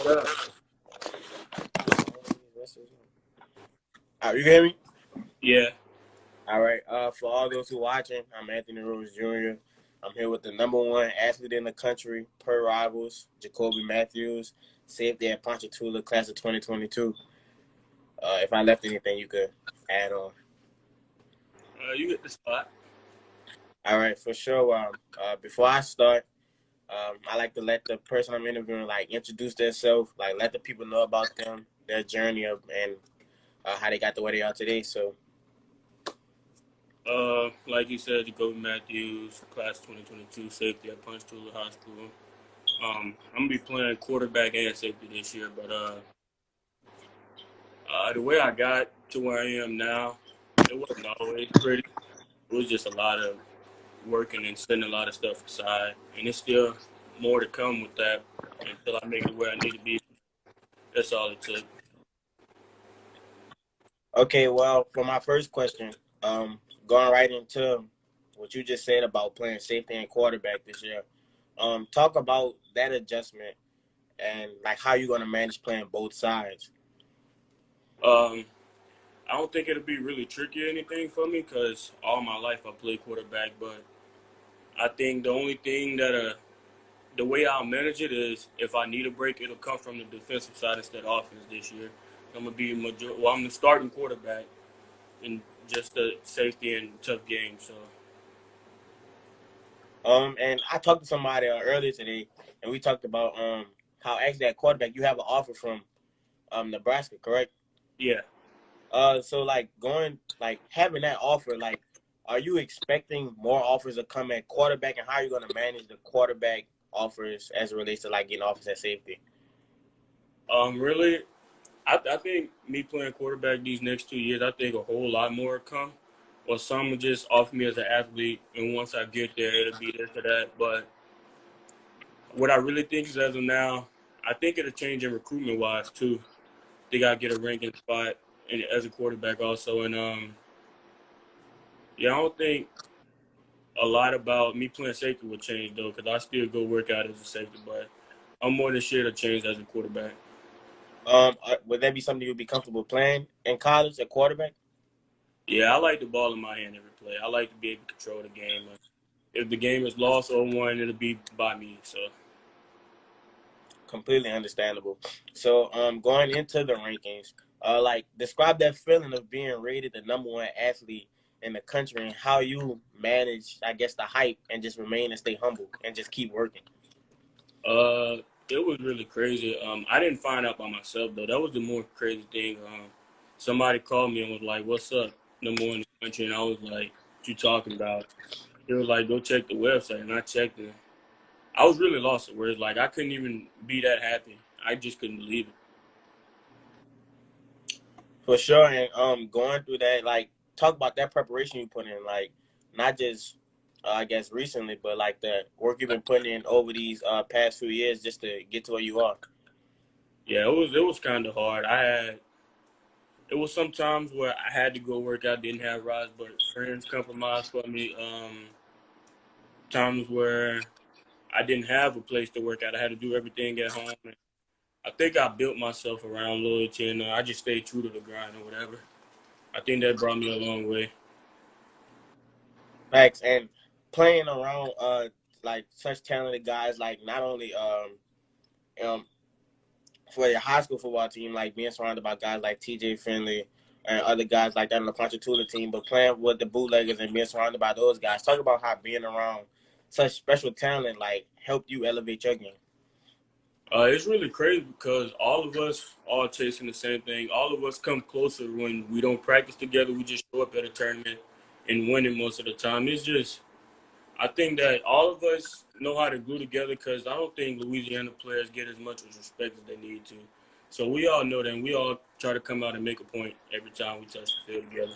What up? You hear me? Yeah. All right. For all those who watching, I'm Anthony Rose Jr. I'm here with the number one athlete in the country per Rivals, Jacoby Mathews, safety at Ponchatoula, class of 2022. If I left anything, you could add on. You get the spot. All right, for sure. Before I start, I like to let the person I'm interviewing introduce themselves, let the people know about them, their journey of and how they got to where they are today. So, Like you said, Jacoby Mathews, class 2022, safety at Ponchatoula High School. I'm gonna be playing quarterback and safety this year, but the way I got to where I am now, it wasn't always pretty. It was just a lot of working and setting a lot of stuff aside, and it's still more to come with that until I make it where I need to be. That's all it took. okay, well, for my first question, going right into what you just said about playing safety and quarterback this year. Talk about that adjustment and how you're gonna manage playing both sides. Um, I don't think it'll be really tricky or anything for me because all my life I played quarterback. But I think the only thing that the way I'll manage it is if I need a break, it'll come from the defensive side instead of offense this year. I'm the starting quarterback in just the safety and tough game. So And I talked to somebody earlier today, and we talked about how actually at quarterback you have an offer from Nebraska, correct? yeah, So going having that offer, are you expecting more offers to come at quarterback, and how are you gonna manage the quarterback offers as it relates to getting offers at safety? really, I think me playing quarterback these next 2 years, I think a whole lot more will come. Or some will just offer me as an athlete, and once I get there, it'll be this or that. But what I really think is as of now, I think it'll change in recruitment wise too. They gotta get a ranking spot as a quarterback also, and yeah, I don't think a lot about me playing safety will change though, because I still go work out as a safety, but I'm more than sure to change as a quarterback. Would that be something you'd be comfortable playing in college at quarterback? Yeah, I like the ball in my hand every play. I like to be able to control the game. If the game is lost or won, it'll be by me. So Completely understandable. So, going into the rankings, describe that feeling of being rated the number one athlete in the country and how you manage, I guess, the hype and just remain and stay humble and just keep working. uh, it was really crazy. I didn't find out by myself though. That was the more crazy thing. Somebody called me and was like, "What's up?" Number one in the country, and I was like, "What you talking about?" They were like, "Go check the website," and I checked it. I was really lost at words. Like I couldn't even be that happy. I just couldn't believe it. For sure. And going through that, talk about that preparation you put in, not just I guess recently, but the work you've been putting in over these past few years just to get to where you are. Yeah, it was kind of hard. It was sometimes where I had to go work out, didn't have rides, but friends compromised for me. Times where I didn't have a place to work out, I had to do everything at home. And I think I built myself around loyalty, and I just stayed true to the grind or whatever. I think that brought me a long way. Facts. And playing around such talented guys, not only um for your high school football team, being surrounded by guys like TJ Finley and other guys like that on the Ponchatoula team, but playing with the bootleggers and being surrounded by those guys. Talk about how being around such special talent helped you elevate your game. It's really crazy because all of us are chasing the same thing. All of us come closer when we don't practice together. We just show up at a tournament and win it most of the time. It's just, I think that all of us know how to glue together because I don't think Louisiana players get as much respect as they need to. So we all know that, and we all try to come out and make a point every time we touch the field together.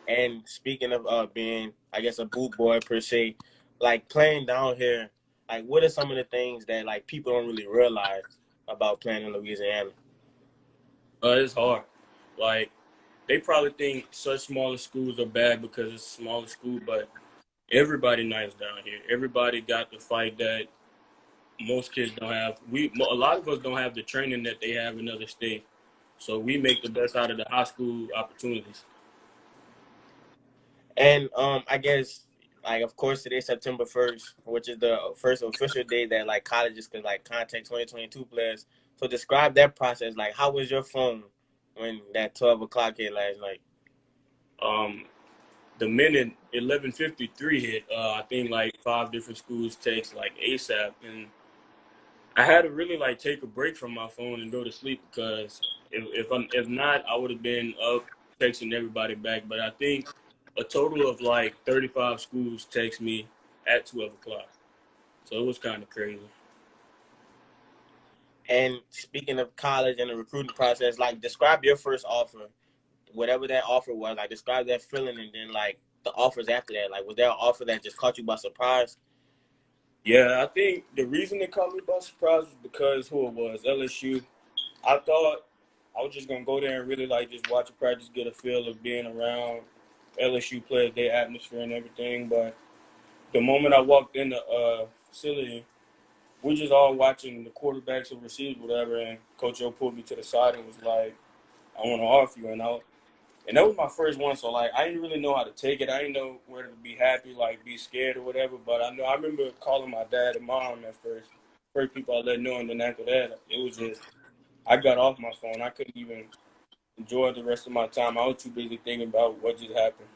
And speaking of being, I guess, a boot boy per se, playing down here, what are some of the things that people don't really realize about playing in Louisiana? It's hard. Like, they probably think such smaller schools are bad because it's a smaller school, but everybody nice down here. Everybody got the fight that most kids don't have. A lot of us don't have the training that they have in other states. So we make the best out of the high school opportunities. And I guess like of course today's September 1st, which is the first official day that like colleges could like contact 2022 players. So describe that process. Like how was your phone when that 12 o'clock hit last night? Um, the minute 11:53 hit, I think like five different schools text like ASAP, and I had to really like take a break from my phone and go to sleep because if not, I would have been up texting everybody back. But I think a total of like 35 schools text me at 12 o'clock, so it was kind of crazy. And speaking of college and the recruiting process, like describe your first offer, whatever that offer was. Like describe that feeling, and then like the offers after that. Like was there an offer that just caught you by surprise? Yeah, I think the reason it caught me by surprise was because who it was, LSU. I thought I was just gonna go there and really like just watch a practice, get a feel of being around LSU players, their atmosphere and everything. But the moment I walked in the facility, we're just all watching the quarterbacks or receivers, whatever, and Coach O pulled me to the side and was like, "I want to offer you," and that was my first one. So like, I didn't really know how to take it. I didn't know whether to be happy, like be scared or whatever. But I remember calling my dad and mom at first people I let know, and then after that, it was just I got off my phone. I couldn't even enjoy the rest of my time. I was too busy thinking about what just happened.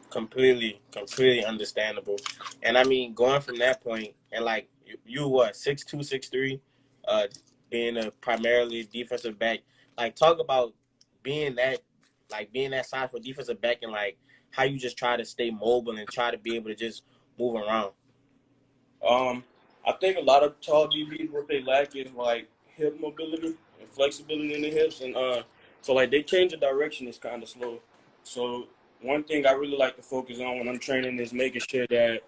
Completely understandable. And I mean, going from that point, and like you what 6'2", 6'3", uh, being a primarily defensive back. Like talk about being that, like being that size for defensive back, and like how you just try to stay mobile and try to be able to just move around. Um, I think a lot of tall DBs what they lack is like hip mobility and flexibility in the hips, and so like they change the direction is kind of slow. So one thing I really like to focus on when I'm training is making sure that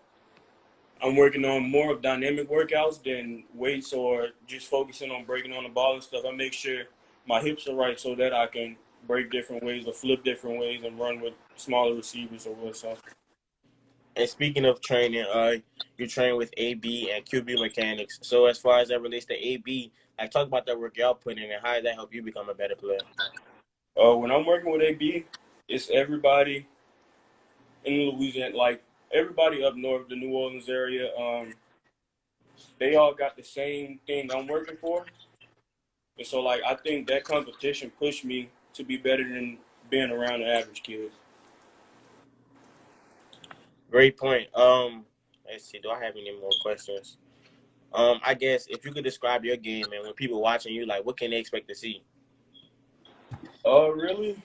I'm working on more of dynamic workouts than weights or just focusing on breaking on the ball and stuff. I make sure my hips are right so that I can break different ways or flip different ways and run with smaller receivers or what. So And speaking of training, you train with AB and QB mechanics. So as far as that relates to AB, like talk about that work y'all put in, and how does that help you become a better player? when I'm working with AB, it's everybody in Louisiana, like everybody up north, the New Orleans area. They all got the same thing I'm working for, and so like I think that competition pushed me to be better than being around the average kid. Great point. Let's see. Do I have any more questions? I guess if you could describe your game and when people watching you, like, what can they expect to see? Really,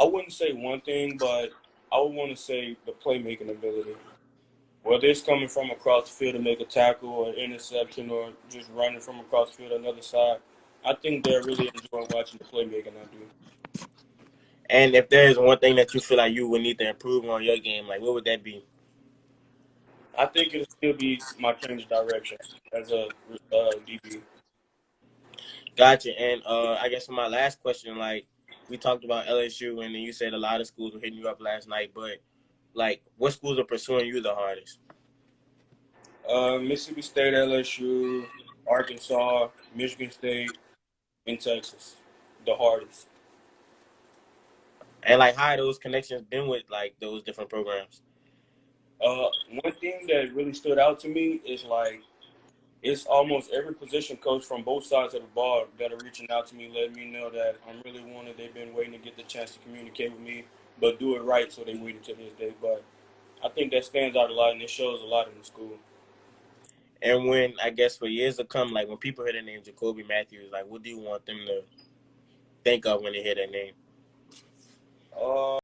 I wouldn't say one thing, but I would want to say the playmaking ability. Whether it's coming from across the field to make a tackle or an interception or just running from across the field on the other side, I think they're really enjoying watching the playmaking I do. And if there is one thing that you feel like you would need to improve on your game, like, what would that be? I think it'll still be my change of direction as a DB. Gotcha. And I guess for my last question, like, we talked about LSU, and then you said a lot of schools were hitting you up last night, but like, what schools are pursuing you the hardest? Mississippi State, LSU, Arkansas, Michigan State, and Texas, the hardest. And like, how are those connections been with like those different programs? One thing that really stood out to me is like it's almost every position coach from both sides of the ball that are reaching out to me, letting me know that I'm really wanted. They've been waiting to get the chance to communicate with me, but do it right, so they waited to this day. But I think that stands out a lot, and it shows a lot in the school. And when I guess for years to come, like when people hear the name Jacoby Mathews, like, what do you want them to think of when they hear that name? Uh,